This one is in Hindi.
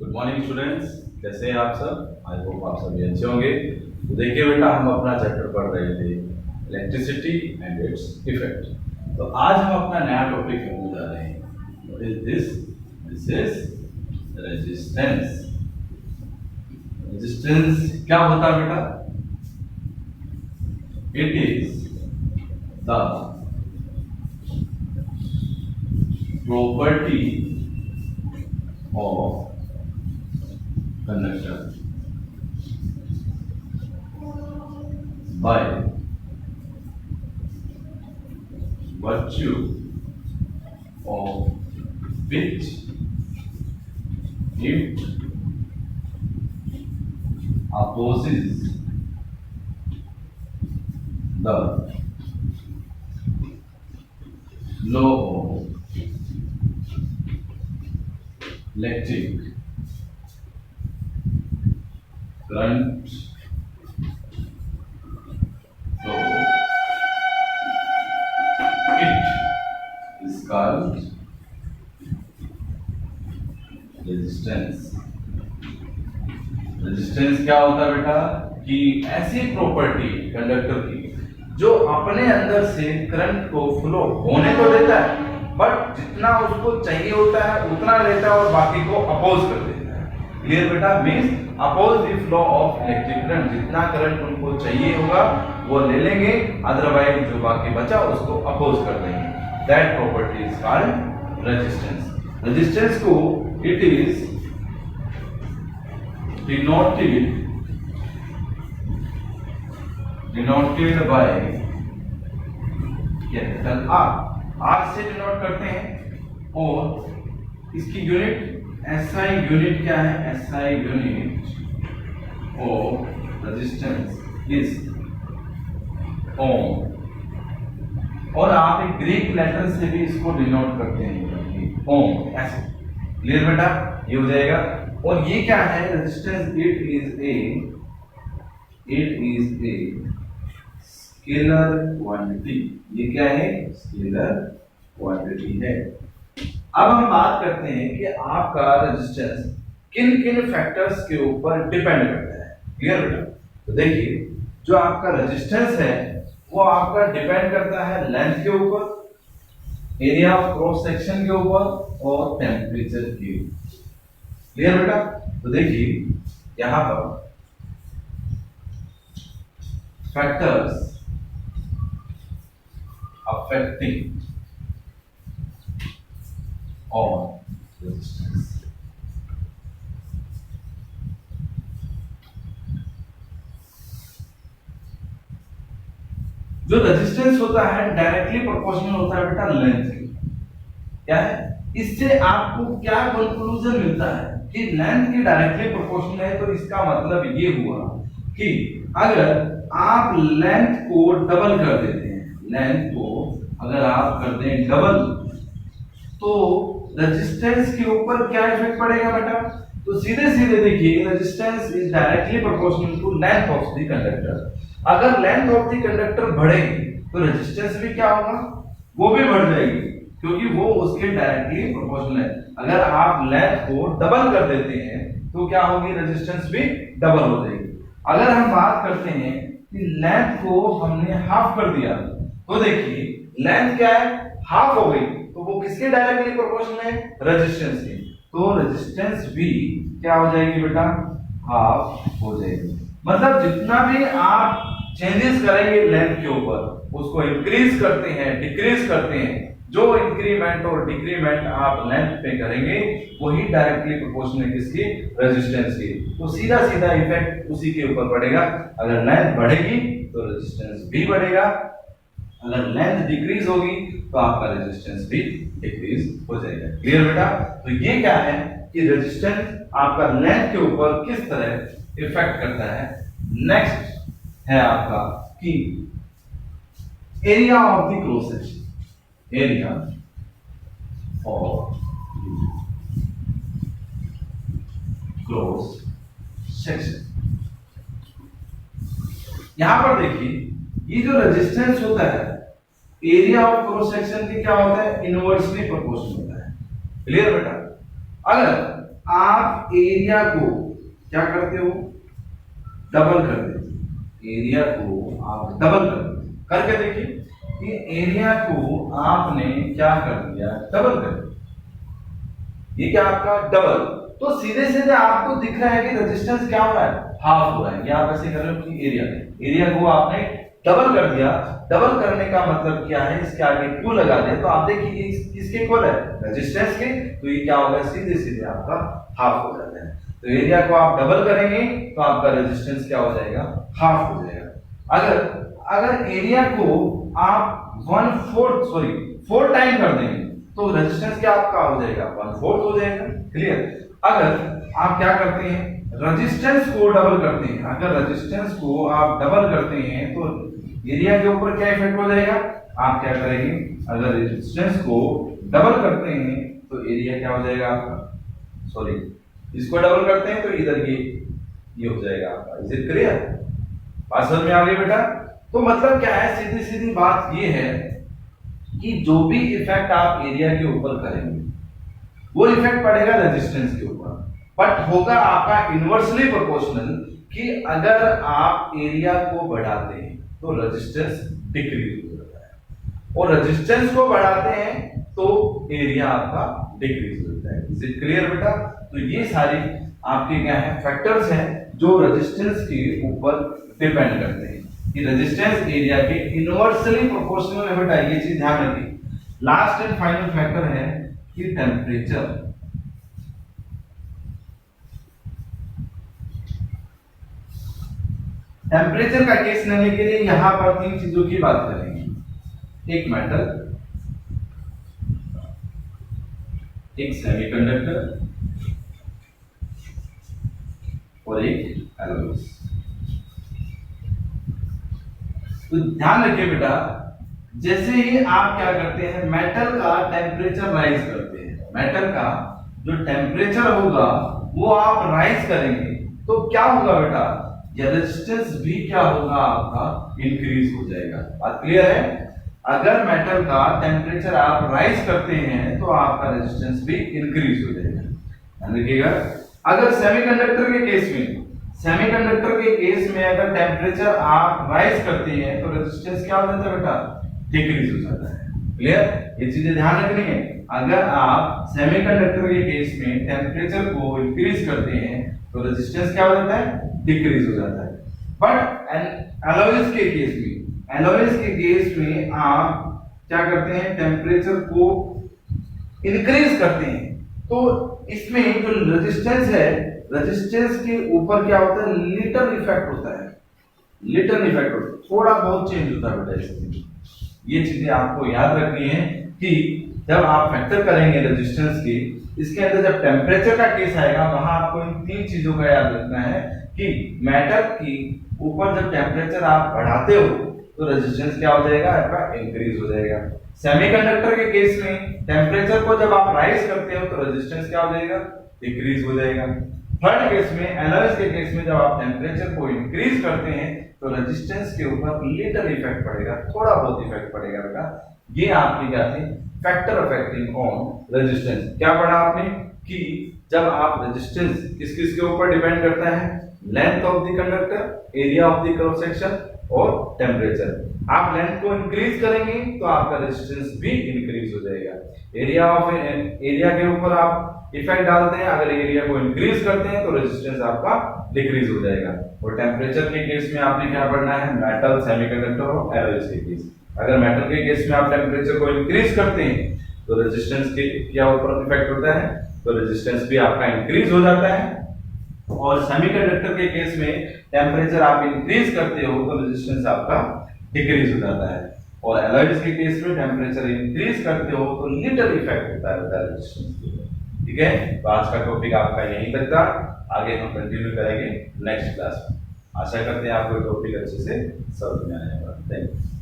गुड मॉर्निंग स्टूडेंट्स, कैसे हैं आप सब। आई होप आप सभी अच्छे होंगे। तो देखिए बेटा, हम अपना चैप्टर पढ़ रहे थे इलेक्ट्रिसिटी एंड इट्स इफेक्ट। तो आज हम अपना नया टॉपिक पढ़ने जा रहे हैं। What is this? This is resistance. Resistance क्या होता है बेटा? It is the property of conductor by virtue of which it opposes the law of electric current, so it is called resistance. Resistance क्या होता है बेटा? कि ऐसी प्रॉपर्टी कंडक्टर की जो अपने अंदर से करंट को फ्लो होने तो देता है, बट जितना उसको चाहिए होता है उतना लेता है और बाकी को अपोज कर देता है। क्लियर बेटा? Means oppose the flow of electric current. जितना करंट उनको चाहिए होगा वो ले लेंगे, अदरवाइज जो बाकी बचा उसको अपोज कर देंगे। That property is called resistance. Resistance को it is denoted by capital R से डिनोट करते हैं। और इसकी यूनिट एसआई यूनिट क्या है? SI unit of resistance is ohm. और आप एक ग्रीक लेटर से भी इसको डिनोट करते हैं, ओम ऐसे। क्लियर बेटा? ये हो जाएगा। और ये क्या है? Resistance it is a scalar quantity. ये क्या है? स्केलर क्वांटिटी है। अब हम बात करते हैं कि आपका रेजिस्टेंस किन किन फैक्टर्स के ऊपर डिपेंड करता है। क्लियर बेटा? तो देखिए, जो आपका रेजिस्टेंस है वो आपका डिपेंड करता है लेंथ के ऊपर, एरिया ऑफ क्रॉस सेक्शन के ऊपर और टेम्परेचर के ऊपर। क्लियर बेटा? तो देखिए यहां पर फैक्टर्स affecting on resistance। जो रेजिस्टेंस होता है डायरेक्टली प्रोपोर्शनल होता है बेटा लेंथ के। क्या है? इससे आपको क्या कंक्लूजन मिलता है कि लेंथ की डायरेक्टली प्रोपोर्शनल है। तो इसका मतलब ये हुआ कि अगर आप लेंथ को डबल कर देते हैं, लेंथ को अगर आप कर दें डबल, तो रेजिस्टेंस के ऊपर क्या इफेक्ट पड़ेगा बेटा? तो सीधे सीधे देखिए, resistance is directly proportional to length of the conductor. अगर लेंथ ऑफ द कंडक्टर बढ़ेगी तो रेजिस्टेंस भी क्या होगा? वो भी बढ़ जाएगी, क्योंकि वो उसके डायरेक्टली प्रोपोर्शनल है। अगर आप लेंथ को डबल कर देते हैं तो क्या होगी? रेजिस्टेंस भी डबल हो जाएगी। अगर हम बात करते हैं कि लेंथ को हमने हाफ कर दिया, तो देखिए लेंथ क्या है? हाफ हो गई, तो वो किसके डायरेक्टली प्रोपोर्शनल है? रेजिस्टेंस के। तो रेजिस्टेंस भी क्या हो जाएगी बेटा? हाफ हो जाएगी। मतलब जितना भी आप चेंजेस करेंगे लेंथ के ऊपर, उसको इंक्रीज करते हैं, डिक्रीज करते हैं, जो इंक्रीमेंट और डिक्रीमेंट आप लेंथ पे करेंगे वही डायरेक्टली प्रोपोर्शनल किसकी? रेजिस्टेंस की। तो सीधा सीधा इफेक्ट उसी के ऊपर पड़ेगा। अगर लेंथ बढ़ेगी तो रेजिस्टेंस भी बढ़ेगा, अगर लेंथ डिक्रीज होगी तो आपका रेजिस्टेंस भी डिक्रीज हो जाएगा। क्लियर बेटा? तो ये क्या है कि रेजिस्टेंस आपका लेंथ के ऊपर किस तरह इफेक्ट करता है। नेक्स्ट है आपका कि area of the cross section. Area of cross section. यहां पर देखिए, ये जो रेजिस्टेंस होता है एरिया ऑफ क्रॉस सेक्शन की क्या होता है? इनवर्सली प्रोपोर्शनल होता है। क्लियर बेटा? अगर आप एरिया को क्या करते हो, डबल कर देते हो। एरिया को आप डबल करके देखिए कि एरिया को आपने क्या कर दिया, डबल कर दिया। ये क्या आपका डबल, तो सीधे सीधे आपको दिख रहा है कि रेजिस्टेंस क्या हो रहा है, हाफ हो रहा है। ये आप ऐसे कर रहे हो कि एरिया को आपने डबल कर दिया। डबल करने का मतलब क्या है, इसके आगे क्यू लगा दिया तो आप देखिए ये किसके इक्वल है, रेजिस्टेंस के, तो ये क्या होगा, सीधे सीधे आपका हाफ हो जाता है। तो एरिया को आप डबल करेंगे तो आपका रेजिस्टेंस क्या हो जाएगा, हाफ हो जाएगा। अगर एरिया को आप 4 टाइम कर देंगे तो रेजिस्टेंस क्या आपका हो जाएगा, 1/4 हो जाएगा। क्लियर। अगर आप क्या करते हैं, रेजिस्टेंस को डबल करते हैं, अगर रेजिस्टेंस को आप डबल करते हैं तो एरिया के ऊपर क्या इफेक्ट हो जाएगा, आप क्या करेंगे, अगर रेजिस्टेंस को डबल करते हैं तो एरिया क्या हो जाएगा आपका, सॉरी इसको डबल करते हैं तो इधर ये हो जाएगा आपका। इज इट क्लियर, बात समझ में आ गई बेटा। तो मतलब क्या है, सीधी सीधी बात ये है कि जो भी इफेक्ट आप एरिया के ऊपर करेंगे वो इफेक्ट पड़ेगा रेजिस्टेंस के ऊपर, बट होगा आपका इनवर्सली प्रोपोर्शनल, कि अगर आप एरिया को बढ़ाते हैं तो रेजिस्टेंस डिक्रीज हो जाता है, और रेजिस्टेंस को बढ़ाते हैं तो एरिया आपका डिक्रीज हो जाता है। इज इट क्लियर बेटा। तो ये सारी आपके क्या है, फैक्टर्स हैं जो रेजिस्टेंस के ऊपर डिपेंड करते हैं, कि रेजिस्टेंस एरिया के इनवर्सली प्रोपोर्शनल है बेटा, ये चीज ध्यान रखिए। लास्ट एंड फाइनल फैक्टर है कि टेम्परेचर। टेम्परेचर का केस लेने के लिए यहां पर 3 चीजों की बात करेंगे, एक मेटल, एक सेमीकंडक्टर और एक एलॉयज। तो ध्यान रखिए बेटा, जैसे ही आप क्या करते हैं, मेटल का टेम्परेचर राइज करते हैं, मेटल का जो टेम्परेचर होगा वो आप राइज करेंगे तो क्या होगा बेटा, ये रेजिस्टेंस भी क्या होगा आपका, इंक्रीज हो जाएगा। बात क्लियर है। अगर मेटल का टेम्परेचर आप राइज करते हैं तो आपका रेजिस्टेंस भी इंक्रीज हो जाएगा। ध्यान रखिएगा। अगर सेमीकंडक्टर के केस में, सेमीकंडक्टर के केस में अगर टेम्परेचर आप राइज करते हैं तो रेजिस्टेंस क्या हो जाता है बेटा, डिक्रीज हो जाता है। क्लियर, ये चीजें ध्यान रखनी है। अगर आप सेमीकंडक्टर के केस में टेम्परेचर को इंक्रीज करते हैं तो रेजिस्टेंस क्या हो जाता है, डिक्रीज हो जाता है। बट एलॉयज के केस में, एलॉयज के केस में आप क्या करते हैं, टेम्परेचर को इंक्रीज करते हैं तो इसमें जो रेजिस्टेंस है, रेजिस्टेंस के ऊपर क्या होता है, लिटल इफेक्ट होता है, लिटल इफेक्ट होता है, थोड़ा बहुत चेंज होता है बेटा इसमें। ये चीजें आपको याद रखनी है कि जब आप फैक्टर करेंगे रेजिस्टेंस की, इसके अंदर जब टेम्परेचर का केस आएगा वहां आपको इन 3 चीजों का याद रखना है कि मेटल की ऊपर जब टेम्परेचर आप बढ़ाते हो तो रेजिस्टेंस क्या हो जाएगा आपका, इंक्रीज हो जाएगा। सेमीकंडक्टर के केस में टेम्परेचर को जब आप राइज करते हो तो रेजिस्टेंस क्या हो जाएगा, डिक्रीज हो जाएगा। थर्ड केस में, एलॉयज के केस में, जब आप टेम्परेचर को इंक्रीज करते हैं तो रेजिस्टेंस के ऊपर लिटिल इफेक्ट पड़ेगा, थोड़ा बहुत इफेक्ट पड़ेगा बेटा। ये आपकी क्या थी, फैक्टर अफेक्टिंग ऑन रेजिस्टेंस। क्या पढ़ा आपने कि जब आप रेजिस्टेंस किस किस के ऊपर डिपेंड करता है, length of the conductor, area of the cross section और टेम्परेचर। आप लेंथ को इंक्रीज करेंगे तो आपका रेजिस्टेंस भी इंक्रीज हो जाएगा। एरिया के ऊपर आप इफेक्ट डालते हैं, अगर एरिया को इंक्रीज करते हैं तो रेजिस्टेंस आपका डिक्रीज हो जाएगा। और टेम्परेचर के केस में आपने क्या पढ़ना है, मेटल, सेमीकंडक्टर और एलॉयज के केस। अगर मेटल के केस में आप टेम्परेचर को इंक्रीज करते हैं तो रेजिस्टेंस के क्या ऊपर इफेक्ट होता है, तो रेजिस्टेंस भी आपका इंक्रीज हो जाता है। और सेमीकंडक्टर के केस में टेम्परेचर आप इंक्रीज करते हो तो रेजिस्टेंस आपका डिक्रीज हो जाता है। और एलॉयज के केस में टेम्परेचर इंक्रीज करते हो तो लिटिल इफेक्ट होता है रेजिस्टेंस के ऊपर। ठीक है, तो आज का टॉपिक आपका यहीं तक था, आगे हम कंटिन्यू करेंगे नेक्स्ट क्लास में। आशा करते हैं आपको टॉपिक अच्छे से समझ में आएगा। Thank you.